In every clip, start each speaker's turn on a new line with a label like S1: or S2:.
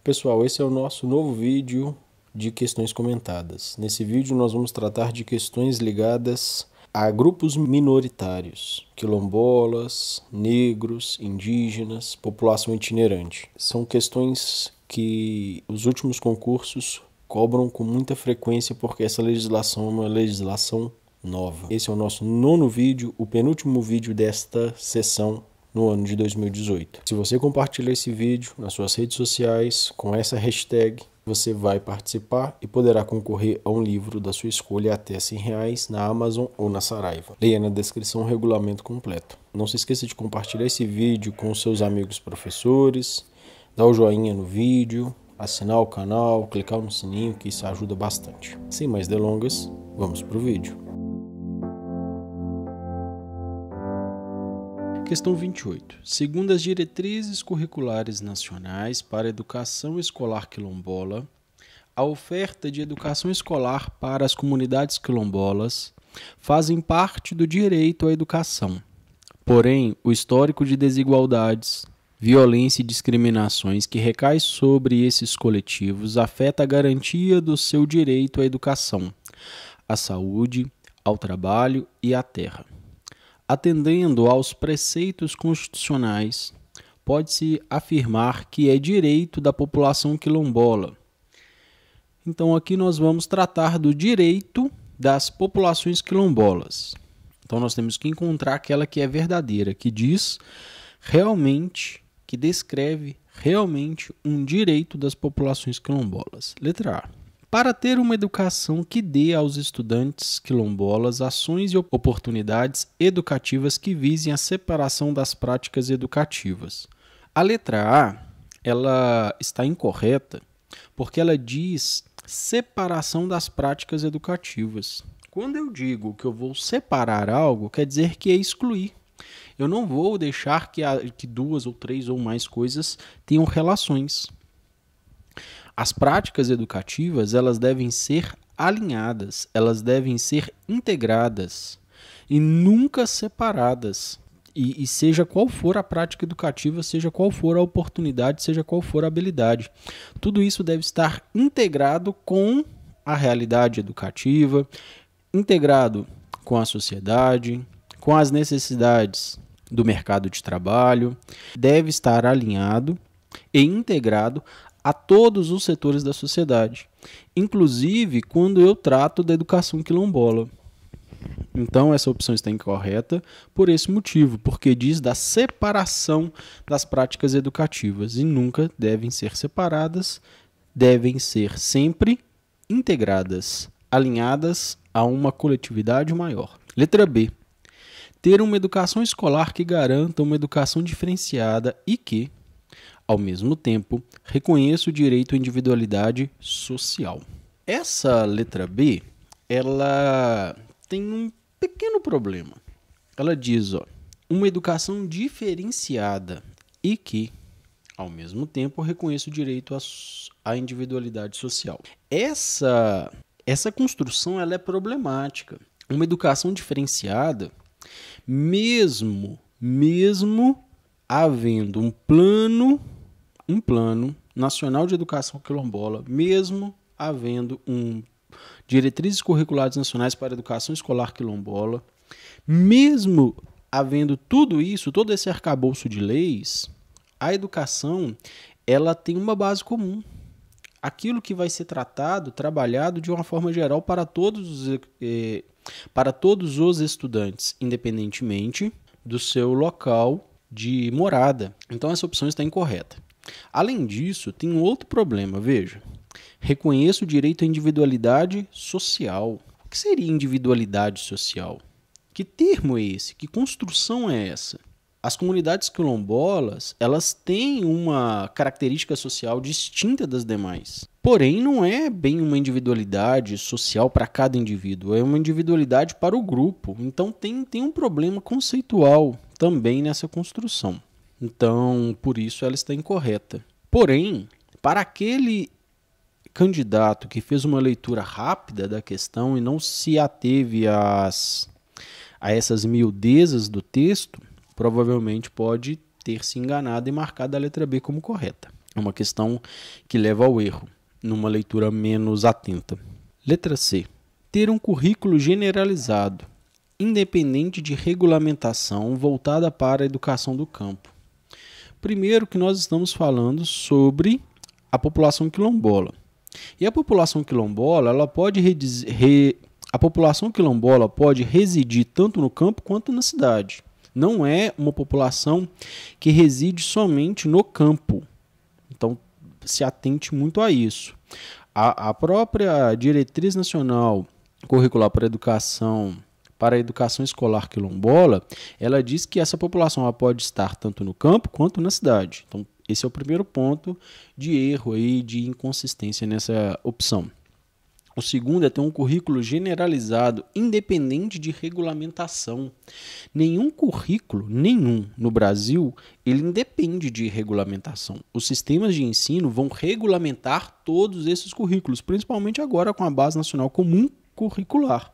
S1: Pessoal, esse é o nosso novo vídeo de questões comentadas. Nesse vídeo nós vamos tratar de questões ligadas a grupos minoritários, quilombolas, negros, indígenas, população itinerante. São questões que os últimos concursos cobram com muita frequência porque essa legislação é uma legislação nova. Esse é o nosso nono vídeo, o penúltimo vídeo desta sessão no ano de 2018. Se você compartilhar esse vídeo nas suas redes sociais com essa hashtag, você vai participar e poderá concorrer a um livro da sua escolha até R$100 na Amazon ou na Saraiva. Leia na descrição o regulamento completo. Não se esqueça de compartilhar esse vídeo com seus amigos professores, dar o joinha no vídeo, assinar o canal, clicar no sininho, que isso ajuda bastante. Sem mais delongas, vamos para o vídeo. Questão 28. Segundo as diretrizes curriculares nacionais para a educação escolar quilombola, a oferta de educação escolar para as comunidades quilombolas fazem parte do direito à educação. Porém, o histórico de desigualdades, violência e discriminações que recai sobre esses coletivos afeta a garantia do seu direito à educação, à saúde, ao trabalho e à terra. Atendendo aos preceitos constitucionais, pode-se afirmar que é direito da população quilombola. Então, aqui nós vamos tratar do direito das populações quilombolas. Então, nós temos que encontrar aquela que é verdadeira, que diz realmente, que descreve realmente um direito das populações quilombolas. Letra A. Para ter uma educação que dê aos estudantes quilombolas ações e oportunidades educativas que visem a separação das práticas educativas. A letra A, ela está incorreta porque ela diz separação das práticas educativas. Quando eu digo que eu vou separar algo, quer dizer que é excluir. Eu não vou deixar que duas ou três ou mais coisas tenham relações. As práticas educativas, elas devem ser alinhadas, elas devem ser integradas e nunca separadas. E seja qual for a prática educativa, seja qual for a oportunidade, seja qual for a habilidade. Tudo isso deve estar integrado com a realidade educativa, integrado com a sociedade, com as necessidades do mercado de trabalho, deve estar alinhado e integrado a todos os setores da sociedade, inclusive quando eu trato da educação quilombola. Então, essa opção está incorreta por esse motivo, porque diz da separação das práticas educativas e nunca devem ser separadas, devem ser sempre integradas, alinhadas a uma coletividade maior. Letra B. Ter uma educação escolar que garanta uma educação diferenciada e que, ao mesmo tempo, reconheça o direito à individualidade social. Essa letra B, ela tem um pequeno problema. Ela diz, uma educação diferenciada e que, ao mesmo tempo, reconheça o direito à individualidade social. Essa construção ela é problemática. Uma educação diferenciada, mesmo havendo um plano nacional de educação quilombola, mesmo havendo diretrizes curriculares nacionais para a educação escolar quilombola, mesmo havendo tudo isso, todo esse arcabouço de leis, a educação ela tem uma base comum. Aquilo que vai ser trabalhado de uma forma geral para todos os estudantes, independentemente do seu local de morada. Então, essa opção está incorreta. Além disso, tem um outro problema, veja. Reconheço o direito à individualidade social. O que seria individualidade social? Que termo é esse? Que construção é essa? As comunidades quilombolas, elas têm uma característica social distinta das demais. Porém, não é bem uma individualidade social para cada indivíduo, é uma individualidade para o grupo. Então, tem um problema conceitual também nessa construção. Então, por isso ela está incorreta. Porém, para aquele candidato que fez uma leitura rápida da questão e não se ateve a essas miudezas do texto, provavelmente pode ter se enganado e marcado a letra B como correta. É uma questão que leva ao erro, numa leitura menos atenta. Letra C. Ter um currículo generalizado, independente de regulamentação, voltada para a educação do campo. Primeiro que nós estamos falando sobre a população quilombola. E a população quilombola, a população quilombola pode residir tanto no campo quanto na cidade. Não é uma população que reside somente no campo. Então, se atente muito a isso. A própria Diretriz Nacional Curricular para a Educação Escolar Quilombola, ela diz que essa população ela pode estar tanto no campo quanto na cidade. Então, esse é o primeiro ponto de erro aí, de inconsistência nessa opção. O segundo é ter um currículo generalizado, independente de regulamentação. Nenhum currículo, no Brasil, ele independe de regulamentação. Os sistemas de ensino vão regulamentar todos esses currículos, principalmente agora com a Base Nacional Comum Curricular.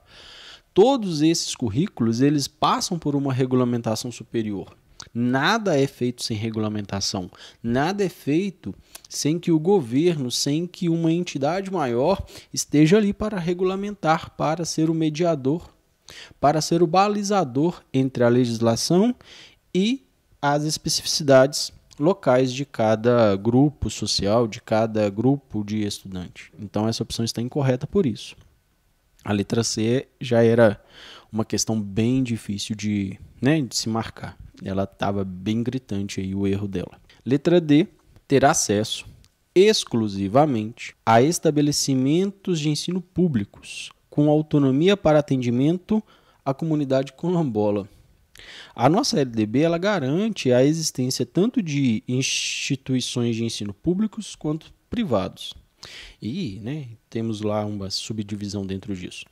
S1: Todos esses currículos, eles passam por uma regulamentação superior. Nada é feito sem regulamentação. Nada é feito sem que o governo, sem que uma entidade maior esteja ali para regulamentar, para ser o mediador, para ser o balizador entre a legislação e as especificidades locais de cada grupo social, de cada grupo de estudante. Então, essa opção está incorreta por isso. A letra C já era uma questão bem difícil de se marcar. Ela estava bem gritante aí o erro dela. Letra D, ter acesso exclusivamente a estabelecimentos de ensino públicos com autonomia para atendimento à comunidade quilombola. A nossa LDB ela garante a existência tanto de instituições de ensino públicos quanto privados. E temos lá uma subdivisão dentro disso.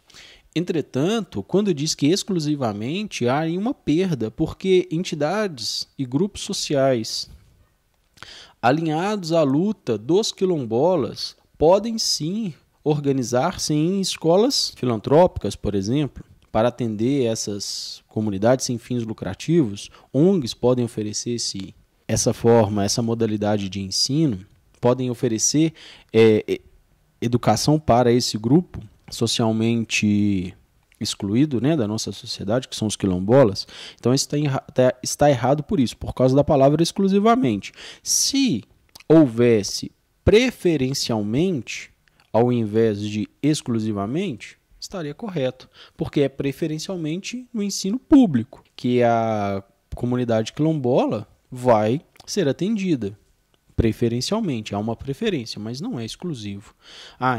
S1: Entretanto, quando diz que exclusivamente, há uma perda, porque entidades e grupos sociais alinhados à luta dos quilombolas podem sim organizar-se em escolas filantrópicas, por exemplo, para atender essas comunidades sem fins lucrativos. ONGs podem oferecer essa forma, essa modalidade de ensino, podem oferecer educação para esse grupo socialmente excluído da nossa sociedade, que são os quilombolas. Então está errado por isso, por causa da palavra exclusivamente. Se houvesse preferencialmente, ao invés de exclusivamente, estaria correto, porque é preferencialmente no ensino público que a comunidade quilombola vai ser atendida. Preferencialmente, há uma preferência, mas não é exclusivo.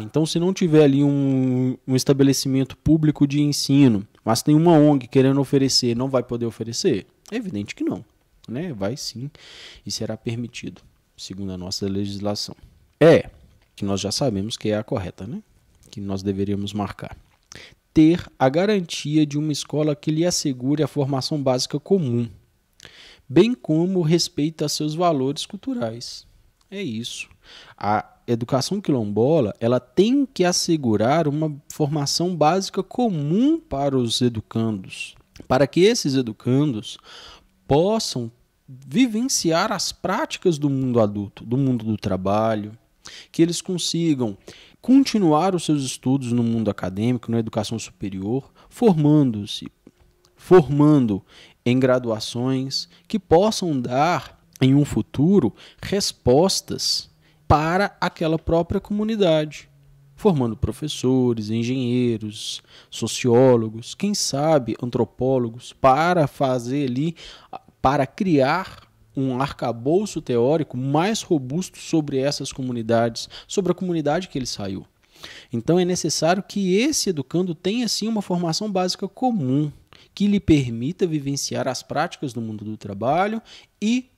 S1: Então se não tiver ali um estabelecimento público de ensino, mas tem uma ONG querendo oferecer, não vai poder oferecer? É evidente que não, vai sim e será permitido, segundo a nossa legislação. Que nós já sabemos que é a correta, que nós deveríamos marcar. Ter a garantia de uma escola que lhe assegure a formação básica comum, bem como o respeito a seus valores culturais. É isso. A educação quilombola ela tem que assegurar uma formação básica comum para os educandos, para que esses educandos possam vivenciar as práticas do mundo adulto, do mundo do trabalho, que eles consigam continuar os seus estudos no mundo acadêmico, na educação superior, formando em graduações que possam dar, em um futuro, respostas para aquela própria comunidade, formando professores, engenheiros, sociólogos, quem sabe antropólogos, para criar um arcabouço teórico mais robusto sobre essas comunidades, sobre a comunidade que ele saiu. Então é necessário que esse educando tenha sim uma formação básica comum, que lhe permita vivenciar as práticas do mundo do trabalho e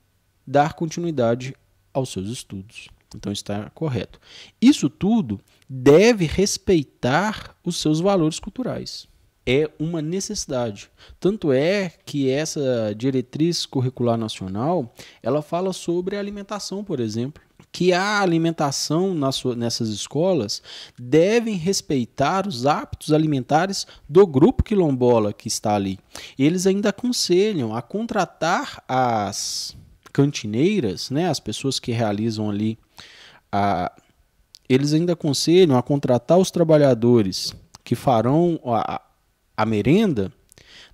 S1: dar continuidade aos seus estudos. Então está correto. Isso tudo deve respeitar os seus valores culturais. É uma necessidade. Tanto é que essa diretriz curricular nacional, ela fala sobre a alimentação, por exemplo, que a alimentação nessas escolas devem respeitar os hábitos alimentares do grupo quilombola que está ali. Eles ainda aconselham a contratar as cantineiras, as pessoas que realizam ali eles ainda aconselham a contratar os trabalhadores que farão a merenda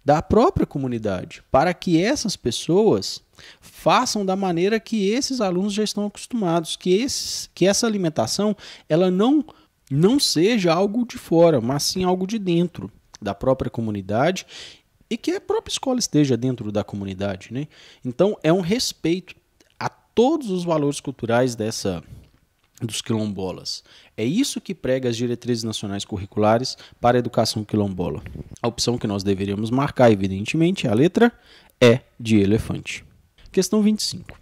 S1: da própria comunidade, para que essas pessoas façam da maneira que esses alunos já estão acostumados, que essa alimentação ela não seja algo de fora, mas sim algo de dentro da própria comunidade e que a própria escola esteja dentro da comunidade, né? Então é um respeito a todos os valores culturais dos quilombolas. É isso que prega as diretrizes nacionais curriculares para a educação quilombola. A opção que nós deveríamos marcar, evidentemente, é a letra E de elefante. Questão 25.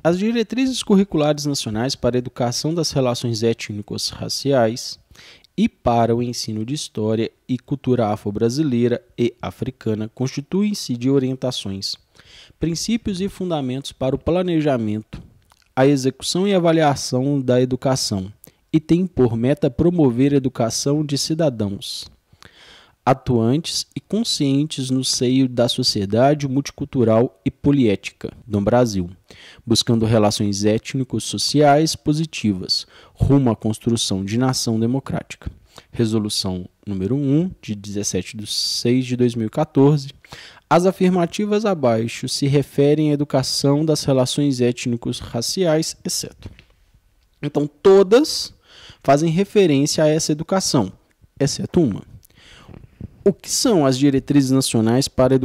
S1: As diretrizes curriculares nacionais para a educação das relações étnicos raciais e para o ensino de história e cultura afro-brasileira e africana constituem-se de orientações, princípios e fundamentos para o planejamento, a execução e avaliação da educação e tem por meta promover a educação de cidadãos atuantes e conscientes no seio da sociedade multicultural e poliética do Brasil, buscando relações étnico-sociais positivas, rumo à construção de nação democrática. Resolução número 1, de 17/6/2014. As afirmativas abaixo se referem à educação das relações étnicos raciais, exceto. Então, todas fazem referência a essa educação, exceto uma. O que são as diretrizes nacionais para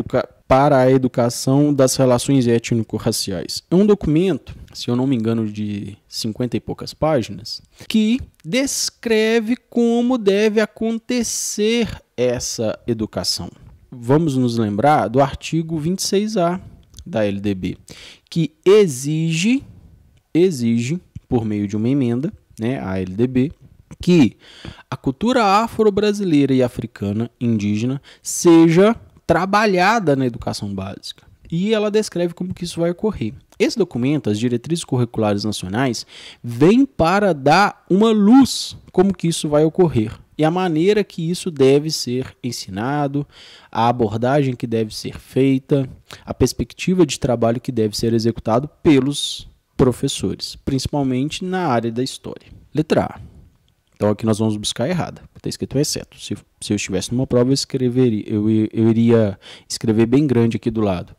S1: a educação das relações étnico-raciais? É um documento, se eu não me engano, de 50 e poucas páginas, que descreve como deve acontecer essa educação. Vamos nos lembrar do artigo 26A da LDB, que exige, por meio de uma emenda, né, a LDB, que a cultura afro-brasileira e africana indígena seja trabalhada na educação básica. E ela descreve como que isso vai ocorrer. Esse documento, as diretrizes curriculares nacionais, vem para dar uma luz como que isso vai ocorrer e a maneira que isso deve ser ensinado, a abordagem que deve ser feita, a perspectiva de trabalho que deve ser executado pelos professores, principalmente na área da história. Letra A. Então aqui nós vamos buscar errada, está escrito exceto. Se eu estivesse numa prova, eu iria escrever bem grande aqui do lado.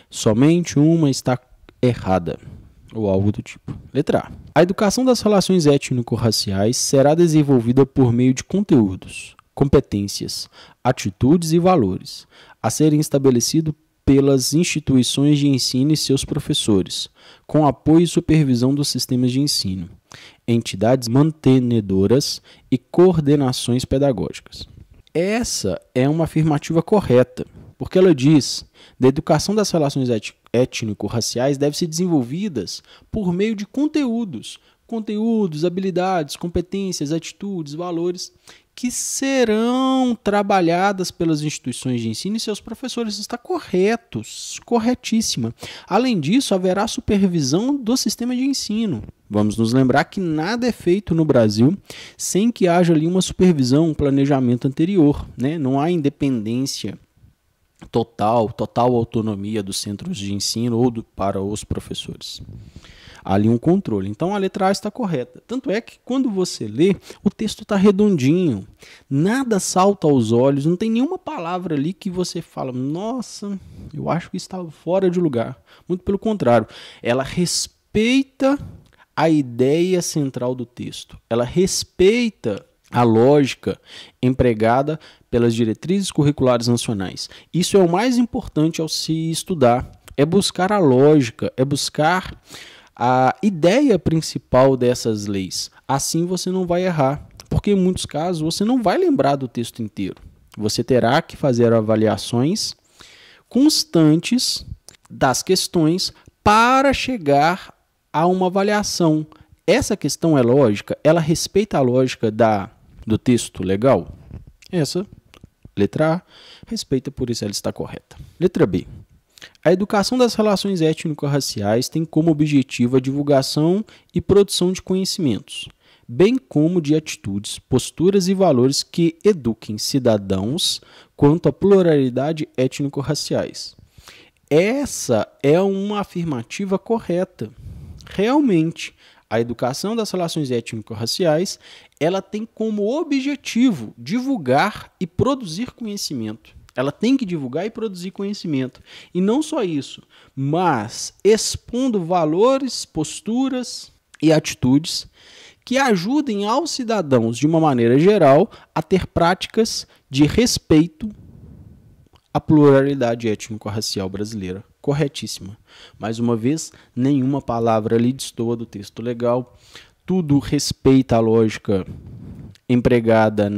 S1: Somente uma está errada, ou algo do tipo. Letra A. A educação das relações étnico-raciais será desenvolvida por meio de conteúdos, competências, atitudes e valores, a serem estabelecidos pelas instituições de ensino e seus professores, com apoio e supervisão dos sistemas de ensino, entidades mantenedoras e coordenações pedagógicas. Essa é uma afirmativa correta, porque ela diz que a educação das relações étnico-raciais deve ser desenvolvidas por meio de conteúdos, habilidades, competências, atitudes, valores, que serão trabalhadas pelas instituições de ensino e seus professores. Está corretíssima. Além disso, haverá supervisão do sistema de ensino. Vamos nos lembrar que nada é feito no Brasil sem que haja ali uma supervisão, um planejamento anterior, né? Não há independência total autonomia dos centros de ensino ou para os professores. Há ali um controle. Então a letra A está correta. Tanto é que quando você lê, o texto está redondinho. Nada salta aos olhos, não tem nenhuma palavra ali que você fala, nossa, eu acho que está fora de lugar. Muito pelo contrário, ela respeita a ideia central do texto. Ela respeita a lógica empregada pelas diretrizes curriculares nacionais. Isso é o mais importante ao se estudar. É buscar a lógica, é buscar a ideia principal dessas leis. Assim você não vai errar, porque em muitos casos você não vai lembrar do texto inteiro. Você terá que fazer avaliações constantes das questões para chegar a uma avaliação. Essa questão é lógica? Ela respeita a lógica do texto legal? Essa, letra A, respeita, por isso ela está correta. Letra B. A educação das relações étnico-raciais tem como objetivo a divulgação e produção de conhecimentos, bem como de atitudes, posturas e valores que eduquem cidadãos quanto à pluralidade étnico-raciais. Essa é uma afirmativa correta. Realmente, A educação das relações étnico-raciais, ela tem como objetivo divulgar e produzir conhecimento. Ela tem que divulgar e produzir conhecimento. E não só isso, mas expondo valores, posturas e atitudes que ajudem aos cidadãos, de uma maneira geral, a ter práticas de respeito à pluralidade étnico-racial brasileira. Corretíssima. Mais uma vez, nenhuma palavra ali destoa do texto legal. Tudo respeita a lógica empregada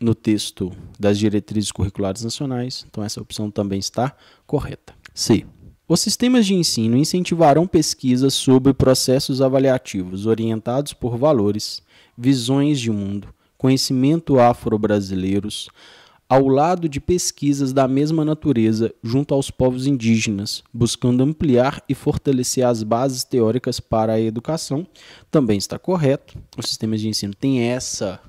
S1: no texto das diretrizes curriculares nacionais. Então, essa opção também está correta. C. Os sistemas de ensino incentivarão pesquisas sobre processos avaliativos orientados por valores, visões de mundo, conhecimento afro-brasileiros, ao lado de pesquisas da mesma natureza junto aos povos indígenas, buscando ampliar e fortalecer as bases teóricas para a educação. Também está correto. Os sistemas de ensino têm essa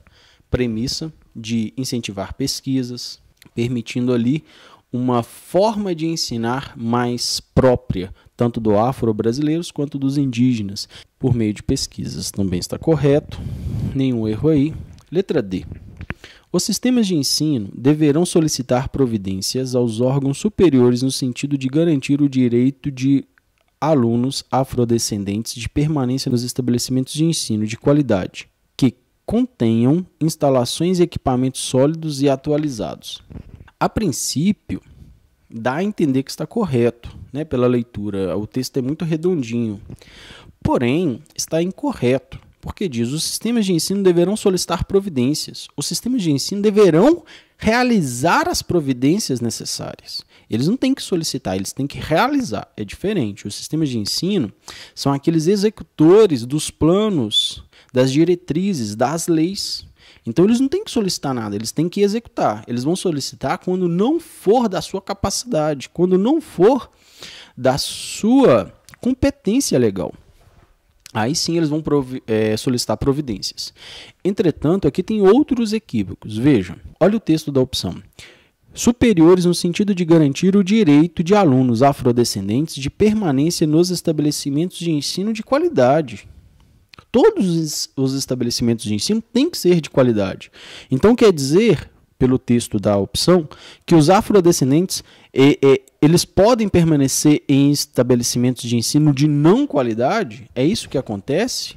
S1: premissa de incentivar pesquisas, permitindo ali uma forma de ensinar mais própria, tanto do afro-brasileiros quanto dos indígenas, por meio de pesquisas. Também está correto, nenhum erro aí. Letra D. Os sistemas de ensino deverão solicitar providências aos órgãos superiores no sentido de garantir o direito de alunos afrodescendentes de permanência nos estabelecimentos de ensino de qualidade, que contenham instalações e equipamentos sólidos e atualizados. A princípio, dá a entender que está correto, né, pela leitura. O texto é muito redondinho. Porém, está incorreto, porque diz: os sistemas de ensino deverão solicitar providências. Os sistemas de ensino deverão realizar as providências necessárias. Eles não têm que solicitar, eles têm que realizar. É diferente. Os sistemas de ensino são aqueles executores dos planos, das diretrizes, das leis. Então, eles não têm que solicitar nada, eles têm que executar. Eles vão solicitar quando não for da sua capacidade, quando não for da sua competência legal. Aí sim eles vão solicitar providências. Entretanto, aqui tem outros equívocos. Vejam, olha o texto da opção. Superiores no sentido de garantir o direito de alunos afrodescendentes de permanência nos estabelecimentos de ensino de qualidade. Todos os estabelecimentos de ensino têm que ser de qualidade. Então, quer dizer, pelo texto da opção, que os afrodescendentes eles podem permanecer em estabelecimentos de ensino de não qualidade? É isso que acontece?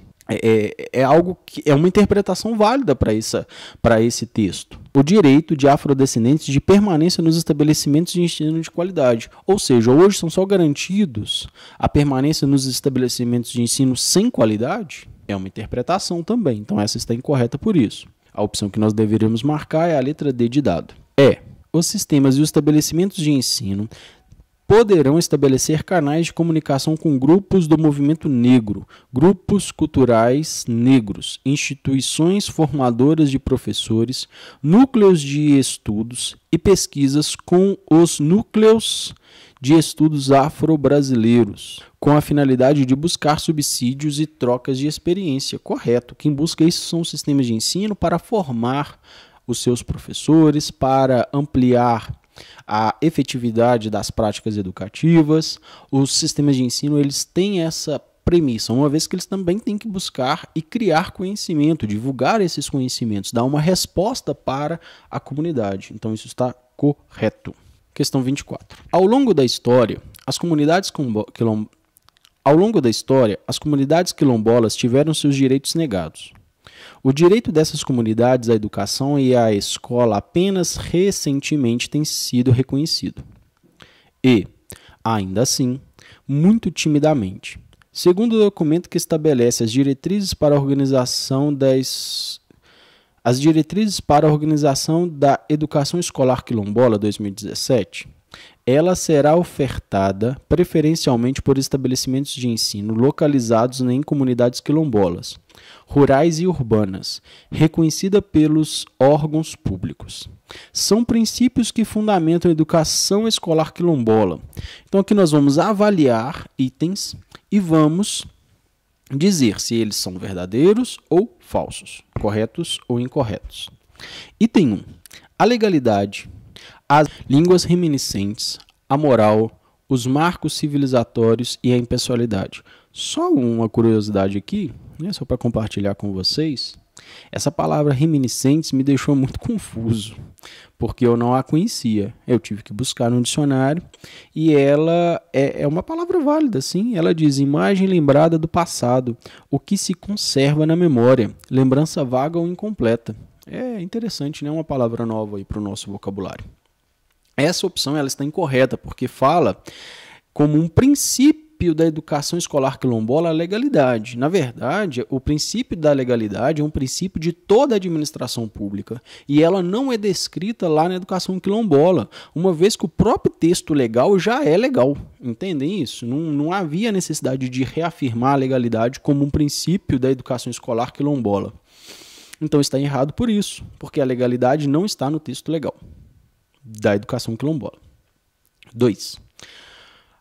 S1: É algo que é uma interpretação válida para esse texto. O direito de afrodescendentes de permanência nos estabelecimentos de ensino de qualidade. Ou seja, hoje são só garantidos a permanência nos estabelecimentos de ensino sem qualidade? É uma interpretação também, então essa está incorreta por isso. A opção que nós deveríamos marcar é a letra D de dado. Os sistemas e os estabelecimentos de ensino poderão estabelecer canais de comunicação com grupos do movimento negro, grupos culturais negros, instituições formadoras de professores, núcleos de estudos e pesquisas com os núcleos de estudos afro-brasileiros, com a finalidade de buscar subsídios e trocas de experiência. Correto. Quem busca isso são os sistemas de ensino para formar os seus professores, para ampliar a efetividade das práticas educativas. Os sistemas de ensino eles têm essa premissa, uma vez que eles também têm que buscar e criar conhecimento, divulgar esses conhecimentos, dar uma resposta para a comunidade. Então isso está correto. Questão 24. Ao longo da história, as comunidades quilombolas tiveram seus direitos negados. O direito dessas comunidades à educação e à escola apenas recentemente tem sido reconhecido. E, ainda assim, muito timidamente. Segundo o documento que estabelece as diretrizes para a organização da educação escolar quilombola 2017, ela será ofertada preferencialmente por estabelecimentos de ensino localizados em comunidades quilombolas, rurais e urbanas, reconhecida pelos órgãos públicos. São princípios que fundamentam a educação escolar quilombola. Então aqui nós vamos avaliar itens e vamos dizer se eles são verdadeiros ou falsos, corretos ou incorretos. Item 1. A legalidade, as línguas reminiscentes, a moral, os marcos civilizatórios e a impessoalidade. Só uma curiosidade aqui, né, só para compartilhar com vocês. Essa palavra reminiscentes me deixou muito confuso, porque eu não a conhecia. Eu tive que buscar no dicionário e ela é uma palavra válida, sim. Ela diz imagem lembrada do passado, o que se conserva na memória, lembrança vaga ou incompleta. É interessante, né? Uma palavra nova aí para o nosso vocabulário. Essa opção ela está incorreta, porque fala como um princípio da educação escolar quilombola a legalidade. Na verdade, o princípio da legalidade é um princípio de toda a administração pública e ela não é descrita lá na educação quilombola, uma vez que o próprio texto legal já é legal. Entendem isso? Não havia necessidade de reafirmar a legalidade como um princípio da educação escolar quilombola. Então está errado por isso, porque a legalidade não está no texto legal da educação quilombola. 2.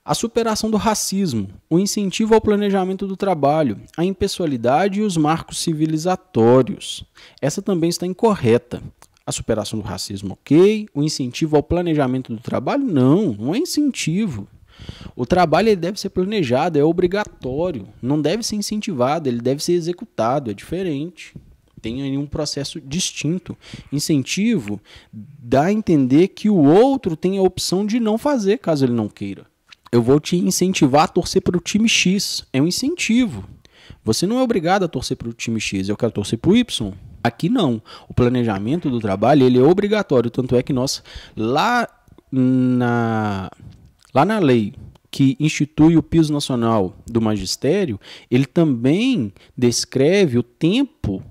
S1: A superação do racismo, o incentivo ao planejamento do trabalho, a impessoalidade e os marcos civilizatórios. Essa também está incorreta. A superação do racismo, ok. O incentivo ao planejamento do trabalho, não é incentivo. O trabalho ele deve ser planejado, é obrigatório, não deve ser incentivado, ele deve ser executado, é diferente. Tem aí um processo distinto. Incentivo dá a entender que o outro tem a opção de não fazer, caso ele não queira. Eu vou te incentivar a torcer para o time X. É um incentivo. Você não é obrigado a torcer para o time X. Eu quero torcer para o Y. Aqui não. O planejamento do trabalho ele é obrigatório. Tanto é que nós, lá na lei que institui o piso nacional do magistério, ele também descreve o tempo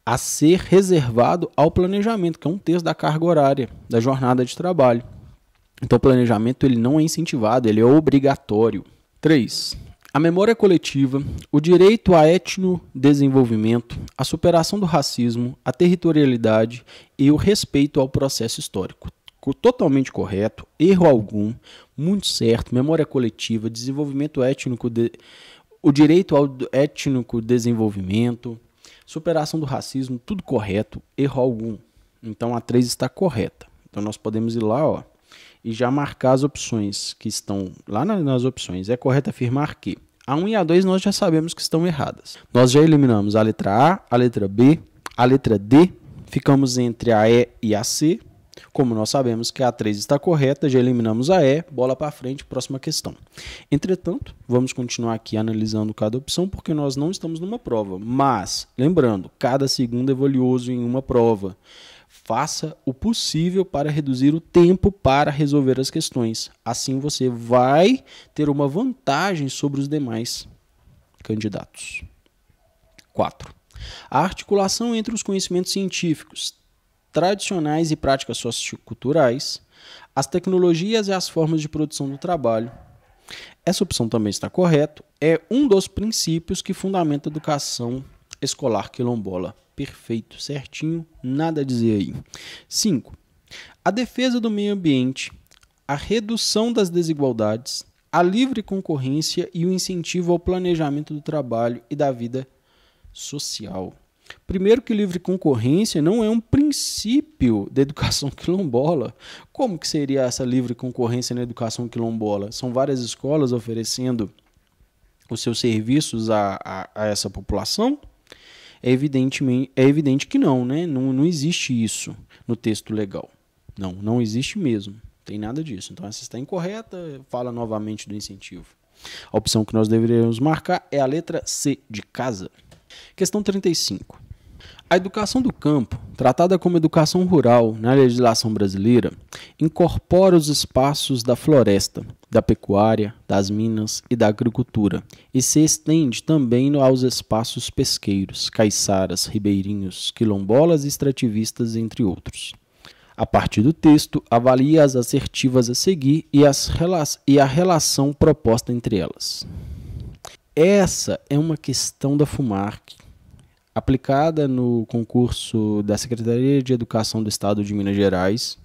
S1: a ser reservado ao planejamento, que é 1/3 da carga horária da jornada de trabalho. Então o planejamento ele não é incentivado, ele é obrigatório. 3. A memória coletiva, o direito a etnodesenvolvimento, a superação do racismo, a territorialidade e o respeito ao processo histórico. Totalmente correto, erro algum, muito certo, memória coletiva, desenvolvimento étnico, o direito ao étnico desenvolvimento, superação do racismo, tudo correto, erro algum. Então a 3 está correta. Então nós podemos ir lá, e já marcar as opções que estão lá nas opções. É correto afirmar que a 1 e a 2 nós já sabemos que estão erradas. Nós já eliminamos a letra A, a letra B, a letra D, ficamos entre a E e a C. Como nós sabemos que a 3 está correta, já eliminamos a E, bola para frente, próxima questão. Entretanto, vamos continuar aqui analisando cada opção, porque nós não estamos numa prova. Mas, lembrando, cada segundo é valioso em uma prova. Faça o possível para reduzir o tempo para resolver as questões. Assim você vai ter uma vantagem sobre os demais candidatos. 4. A articulação entre os conhecimentos científicos, tradicionais e práticas socioculturais, as tecnologias e as formas de produção do trabalho. Essa opção também está correta. É um dos princípios que fundamenta a educação escolar quilombola. Perfeito, certinho, nada a dizer aí. 5. A defesa do meio ambiente, a redução das desigualdades, a livre concorrência e o incentivo ao planejamento do trabalho e da vida social. Primeiro que livre concorrência não é um princípio da educação quilombola. Como que seria essa livre concorrência na educação quilombola? São várias escolas oferecendo os seus serviços a essa população? É evidente que não, né? Não existe isso no texto legal. Não existe mesmo. Não tem nada disso. Então essa está incorreta, fala novamente do incentivo. A opção que nós deveríamos marcar é a letra C de casa. Questão 35. A educação do campo, tratada como educação rural na legislação brasileira, incorpora os espaços da floresta, da pecuária, das minas e da agricultura, e se estende também aos espaços pesqueiros, caiçaras, ribeirinhos, quilombolas e extrativistas, entre outros. A partir do texto, avalie as assertivas a seguir e a relação proposta entre elas. Essa é uma questão da FUMARC, aplicada no concurso da Secretaria de Educação do Estado de Minas Gerais,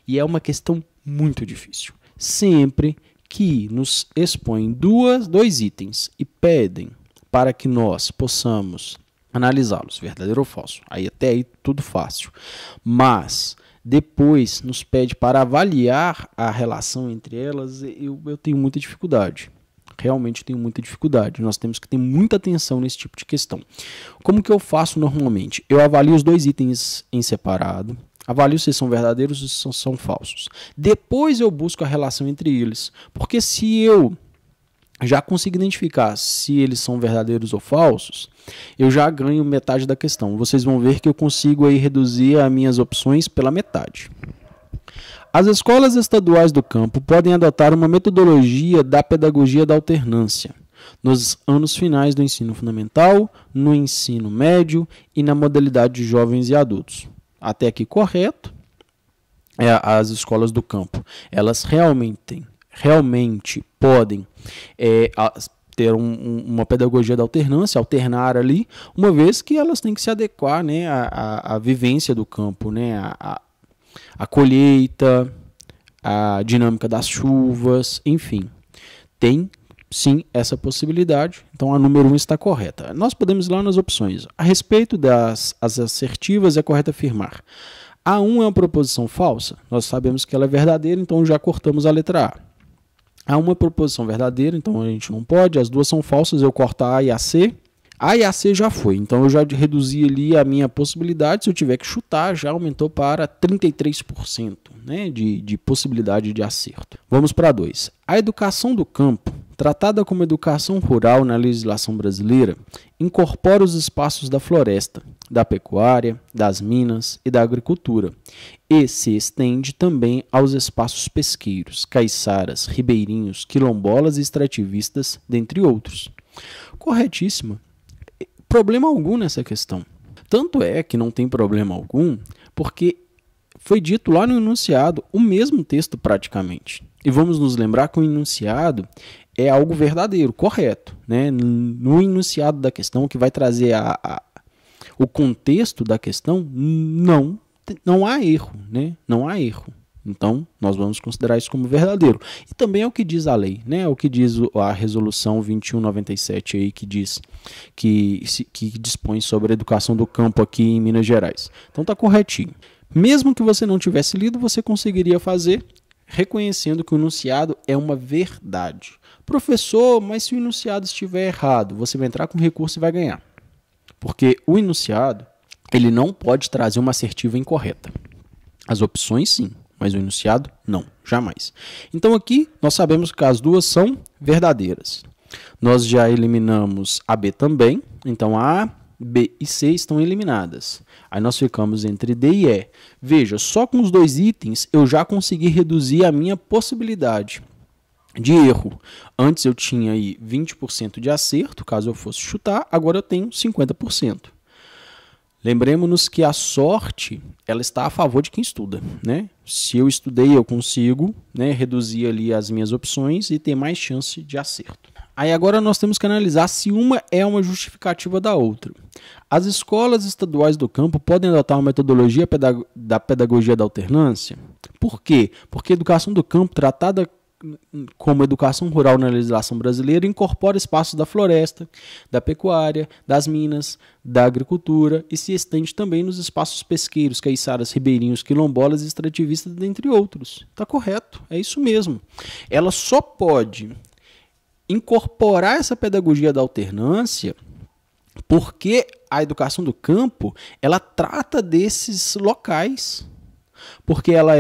S1: e é uma questão muito difícil. Sempre que nos expõem dois itens e pedem para que nós possamos analisá-los, verdadeiro ou falso, aí até aí tudo fácil, mas depois nos pede para avaliar a relação entre elas, eu tenho muita dificuldade. Realmente tenho muita dificuldade. Nós temos que ter muita atenção nesse tipo de questão. Como que eu faço normalmente? Eu avalio os dois itens em separado, avalio se são verdadeiros ou se são falsos. Depois eu busco a relação entre eles, porque se eu já consigo identificar se eles são verdadeiros ou falsos, eu já ganho metade da questão. Vocês vão ver que eu consigo aí reduzir as minhas opções pela metade. As escolas estaduais do campo podem adotar uma metodologia da pedagogia da alternância nos anos finais do ensino fundamental, no ensino médio e na modalidade de jovens e adultos. Até aqui correto. As escolas do campo, elas realmente podem ter uma pedagogia da alternância, alternar ali, uma vez que elas têm que se adequar, né, à vivência do campo, né, a colheita, a dinâmica das chuvas, enfim. Tem, sim, essa possibilidade. Então, a número 1 está correta. Nós podemos ir lá nas opções. A respeito das assertivas, é correto afirmar. A1 é uma proposição falsa. Nós sabemos que ela é verdadeira, então já cortamos a letra A. A1 é proposição verdadeira, então a gente não pode. As duas são falsas, eu corto a A e a C. A e a C já foi, então eu já reduzi ali a minha possibilidade. Se eu tiver que chutar, já aumentou para 33%, né, de possibilidade de acerto. Vamos para 2. A educação do campo, tratada como educação rural na legislação brasileira, incorpora os espaços da floresta, da pecuária, das minas e da agricultura, e se estende também aos espaços pesqueiros, caiçaras, ribeirinhos, quilombolas e extrativistas, dentre outros. Corretíssima. Problema algum nessa questão. Tanto é que não tem problema algum, porque foi dito lá no enunciado o mesmo texto praticamente. E vamos nos lembrar que o enunciado é algo verdadeiro, correto, né? No enunciado da questão, que vai trazer o contexto da questão, não há erro, né? Não há erro. Então, nós vamos considerar isso como verdadeiro. E também é o que diz a lei, né? É o que diz a resolução 2197 aí, que diz que dispõe sobre a educação do campo aqui em Minas Gerais. Então tá corretinho. Mesmo que você não tivesse lido, você conseguiria fazer reconhecendo que o enunciado é uma verdade. Professor, mas se o enunciado estiver errado, você vai entrar com recurso e vai ganhar. Porque o enunciado, ele não pode trazer uma assertiva incorreta. As opções sim, mas o enunciado não, jamais. Então aqui nós sabemos que as duas são verdadeiras. Nós já eliminamos a B também, então a B e C estão eliminadas. Aí nós ficamos entre D e E. Veja, só com os dois itens eu já consegui reduzir a minha possibilidade de erro. Antes eu tinha aí 20% de acerto, caso eu fosse chutar, agora eu tenho 50%. Lembremos-nos que a sorte, ela está a favor de quem estuda, né? Se eu estudei, eu consigo, né, reduzir ali as minhas opções e ter mais chance de acerto. Aí agora nós temos que analisar se uma é uma justificativa da outra. As escolas estaduais do campo podem adotar uma metodologia da pedagogia da alternância? Por quê? Porque a educação do campo, tratada como educação rural na legislação brasileira, incorpora espaços da floresta, da pecuária, das minas, da agricultura e se estende também nos espaços pesqueiros, caiçaras, ribeirinhos, quilombolas e extrativistas, dentre outros. Está correto, é isso mesmo. Ela só pode incorporar essa pedagogia da alternância porque a educação do campo, ela trata desses locais. Porque ela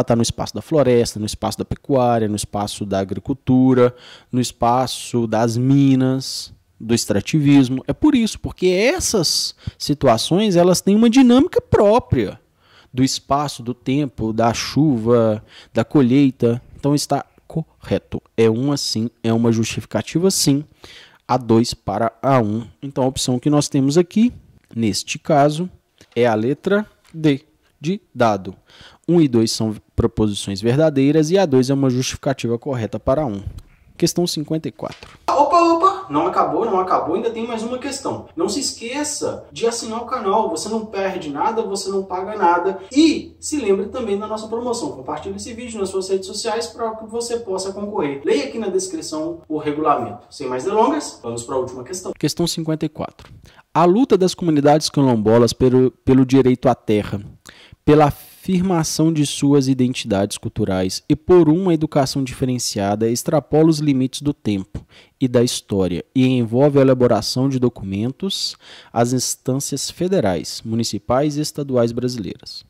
S1: está no espaço da floresta, no espaço da pecuária, no espaço da agricultura, no espaço das minas, do extrativismo. É por isso, porque essas situações elas têm uma dinâmica própria do espaço, do tempo, da chuva, da colheita. Então está correto. É uma sim, é uma justificativa sim. A2 para A1. Então a opção que nós temos aqui, neste caso, é a letra D. De dado. 1 e 2 são proposições verdadeiras e a 2 é uma justificativa correta para 1. Questão 54. Opa! Não acabou, ainda tem mais uma questão. Não se esqueça de assinar o canal, você não perde nada, você não paga nada. E se lembre também da nossa promoção. Compartilhe esse vídeo nas suas redes sociais para que você possa concorrer. Leia aqui na descrição o regulamento. Sem mais delongas, vamos para a última questão. Questão 54. A luta das comunidades quilombolas pelo direito à terra, pela afirmação de suas identidades culturais e por uma educação diferenciada extrapola os limites do tempo e da história e envolve a elaboração de documentos às instâncias federais, municipais e estaduais brasileiras.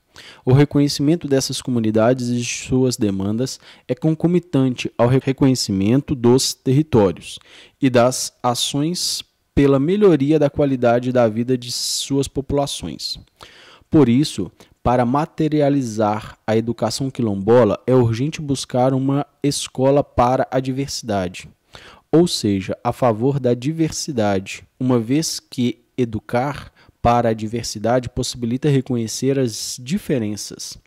S1: O reconhecimento dessas comunidades e de suas demandas é concomitante ao reconhecimento dos territórios e das ações pela melhoria da qualidade da vida de suas populações. Por isso, para materializar a educação quilombola, é urgente buscar uma escola para a diversidade, ou seja, a favor da diversidade, uma vez que educar para a diversidade possibilita reconhecer as diferenças,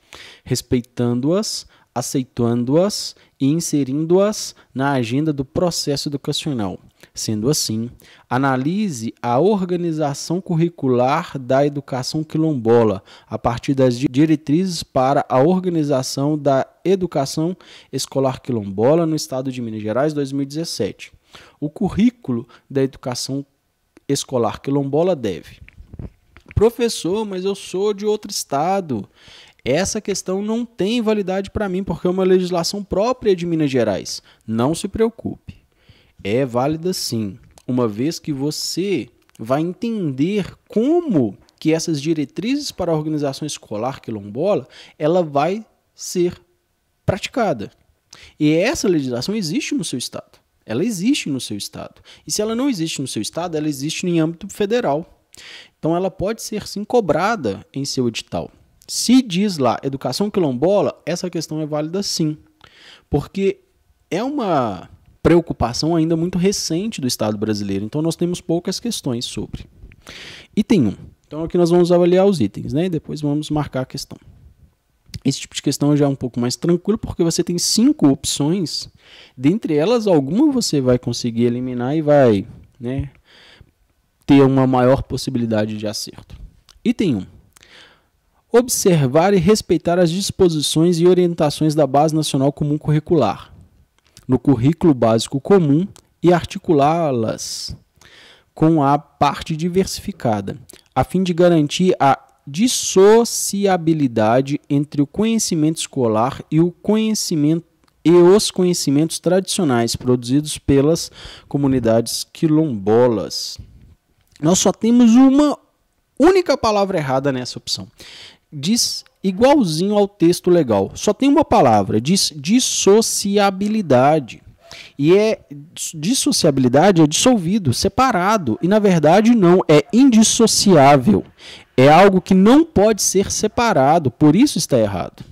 S1: respeitando-as, aceitando-as e inserindo-as na agenda do processo educacional. Sendo assim, analise a organização curricular da educação quilombola a partir das diretrizes para a organização da educação escolar quilombola no estado de Minas Gerais 2017. O currículo da educação escolar quilombola deve: professor, mas eu sou de outro estado. Essa questão não tem validade para mim porque é uma legislação própria de Minas Gerais. Não se preocupe. É válida sim, uma vez que você vai entender como que essas diretrizes para a organização escolar quilombola, ela vai ser praticada. E essa legislação existe no seu estado. Ela existe no seu estado. E se ela não existe no seu estado, ela existe em âmbito federal. Então ela pode ser sim cobrada em seu edital. Se diz lá educação quilombola, essa questão é válida sim. Porque é uma preocupação ainda muito recente do Estado brasileiro. Então nós temos poucas questões sobre. Item 1. Então aqui nós vamos avaliar os itens, né? E depois vamos marcar a questão. Esse tipo de questão já é um pouco mais tranquilo, porque você tem 5 opções. Dentre elas, alguma você vai conseguir eliminar e vai, né, ter uma maior possibilidade de acerto. Item 1. Observar e respeitar as disposições e orientações da Base Nacional Comum Curricular no currículo básico comum e articulá-las com a parte diversificada, a fim de garantir a dissociabilidade entre o conhecimento escolar e o conhecimento e os conhecimentos tradicionais produzidos pelas comunidades quilombolas. Nós só temos uma única palavra errada nessa opção. Diz igualzinho ao texto legal. Só tem uma palavra, diz dissociabilidade. E dissociabilidade é dissolvido, separado. E na verdade não, é indissociável. É algo que não pode ser separado, por isso está errado.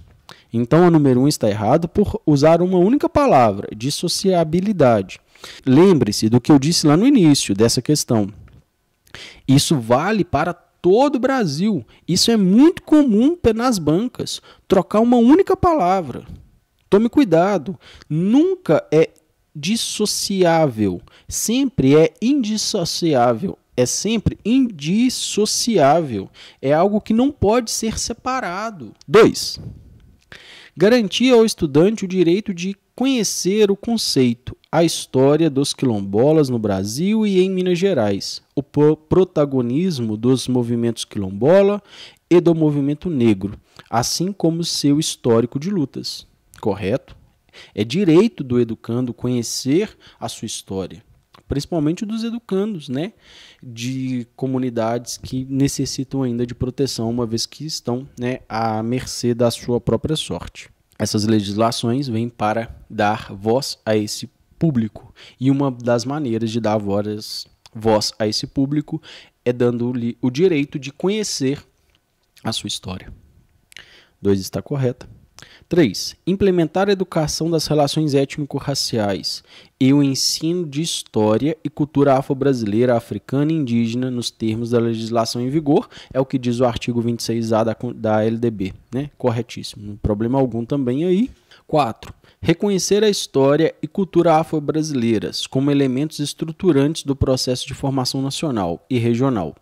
S1: Então a número 1 está errado por usar uma única palavra, dissociabilidade. Lembre-se do que eu disse lá no início dessa questão. Isso vale para todo o Brasil. Isso é muito comum nas bancas, trocar uma única palavra. Tome cuidado, nunca é dissociável, sempre é indissociável, é sempre indissociável, é algo que não pode ser separado. 2. Garantir ao estudante o direito de conhecer o conceito, a história dos quilombolas no Brasil e em Minas Gerais, o protagonismo dos movimentos quilombola e do movimento negro, assim como seu histórico de lutas. Correto? É direito do educando conhecer a sua história, principalmente dos educandos, né, de comunidades que necessitam ainda de proteção, uma vez que estão, né, à mercê da sua própria sorte. Essas legislações vêm para dar voz a esse público, e uma das maneiras de dar voz a esse público é dando-lhe o direito de conhecer a sua história. 2 está correta. 3. Implementar a educação das relações étnico-raciais e o ensino de história e cultura afro-brasileira, africana e indígena nos termos da legislação em vigor, é o que diz o artigo 26A da LDB, né? Corretíssimo, não tem problema algum também aí. 4. Reconhecer a história e cultura afro-brasileiras como elementos estruturantes do processo de formação nacional e regional,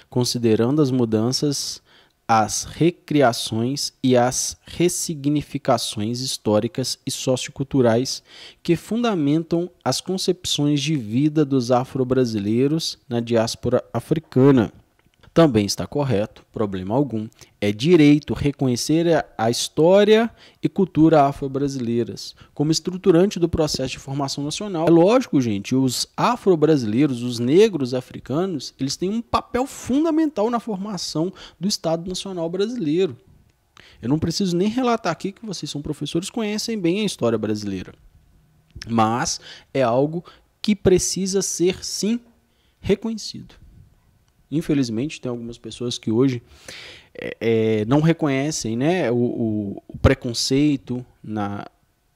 S1: considerando as mudanças, as recriações e as ressignificações históricas e socioculturais que fundamentam as concepções de vida dos afro-brasileiros na diáspora africana. Também está correto, problema algum. É direito reconhecer a história e cultura afro-brasileiras como estruturante do processo de formação nacional. É lógico, gente, os afro-brasileiros, os negros africanos, eles têm um papel fundamental na formação do Estado Nacional brasileiro. Eu não preciso nem relatar aqui que vocês são professores, conhecem bem a história brasileira. Mas é algo que precisa ser, sim, reconhecido. Infelizmente, tem algumas pessoas que hoje não reconhecem, né, o preconceito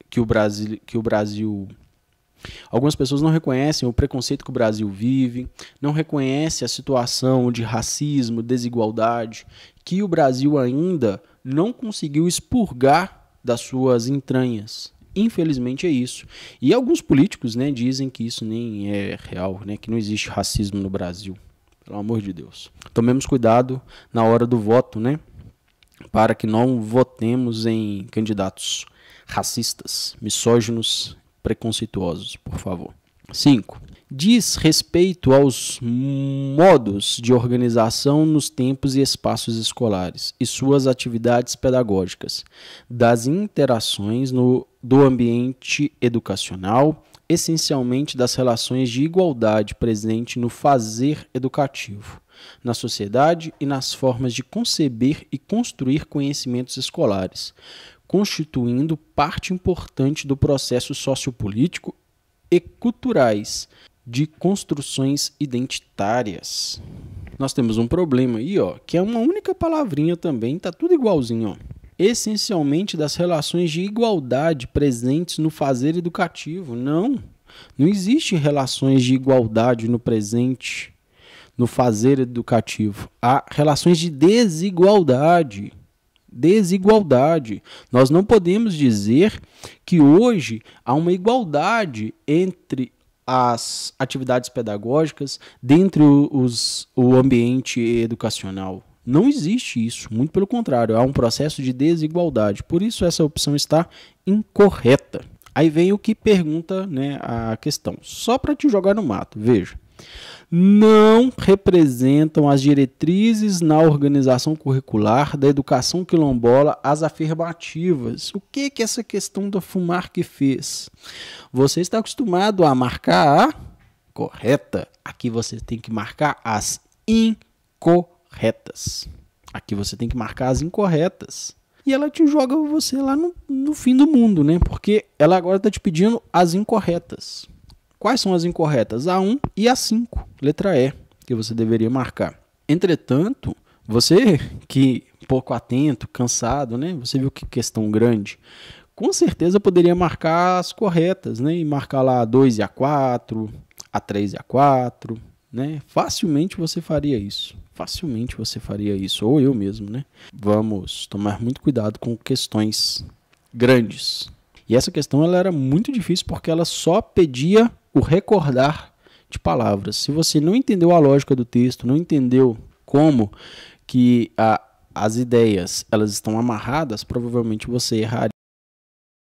S1: que o Brasil... Algumas pessoas não reconhecem o preconceito que o Brasil vive, não reconhecem a situação de racismo, desigualdade, que o Brasil ainda não conseguiu expurgar das suas entranhas. Infelizmente é isso. E alguns políticos, né, dizem que isso nem é real, né, que não existe racismo no Brasil. Pelo amor de Deus. Tomemos cuidado na hora do voto, né? Para que não votemos em candidatos racistas, misóginos, preconceituosos, por favor. 5. Diz respeito aos modos de organização nos tempos e espaços escolares e suas atividades pedagógicas, das interações do ambiente educacional, essencialmente das relações de igualdade presente no fazer educativo, na sociedade e nas formas de conceber e construir conhecimentos escolares, constituindo parte importante do processo sociopolítico e culturais de construções identitárias. Nós temos um problema aí, ó, que é uma única palavrinha também, tá tudo igualzinho, ó. Essencialmente das relações de igualdade presentes no fazer educativo. Não existe relações de igualdade no presente, no fazer educativo. Há relações de desigualdade. Desigualdade. Nós não podemos dizer que hoje há uma igualdade entre as atividades pedagógicas, dentre o ambiente educacional. Não existe isso, muito pelo contrário, há um processo de desigualdade. Por isso essa opção está incorreta. Aí vem o que pergunta, né, a questão. Só para te jogar no mato, veja. Não representam as diretrizes na organização curricular da educação quilombola as afirmativas. O que essa questão da FUMARC fez? Você está acostumado a marcar a correta. Aqui você tem que marcar as incorretas. Aqui você tem que marcar as incorretas. E ela te joga você lá no fim do mundo, né? Porque ela agora está te pedindo as incorretas. Quais são as incorretas? A 1 e a 5, letra E, que você deveria marcar. Entretanto, você que pouco atento, cansado, né? Você viu que questão grande. Com certeza poderia marcar as corretas, né? E marcar lá a 2 e a 4, a 3 e a 4, né? Facilmente você faria isso. Facilmente você faria isso, ou eu mesmo, né? Vamos tomar muito cuidado com questões grandes. E essa questão ela era muito difícil porque ela só pedia o recordar de palavras. Se você não entendeu a lógica do texto, não entendeu como que as ideias elas estão amarradas, provavelmente você erraria.